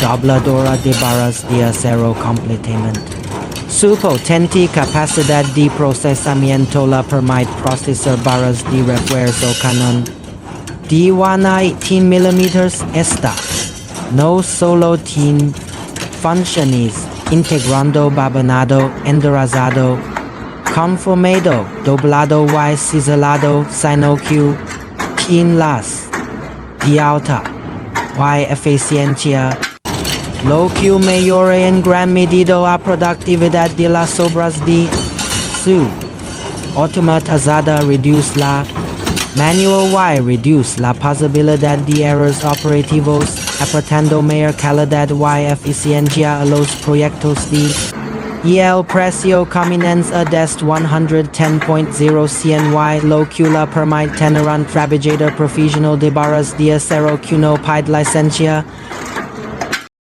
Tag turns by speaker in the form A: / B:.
A: dobladora de barras de acero completamente. Su potente capacidad de procesamiento la permite procesar barras de refuerzo canon de 118 mm. Esta no solo tiene funciones integrando babinado, enderezado, conformado, doblado y cizallado, sino que tiene las de alta y eficiencia, lo que mejora en gran medida la productividad de las obras de su automatizada, reduce la manual y reduce la posibilidad de errores operativos, aportando mayor calidad y eficiencia a los proyectos de y el precio comienza desde 110.0 lo que la permite tener un trabajador profesional de barras de acero que no pide licencia.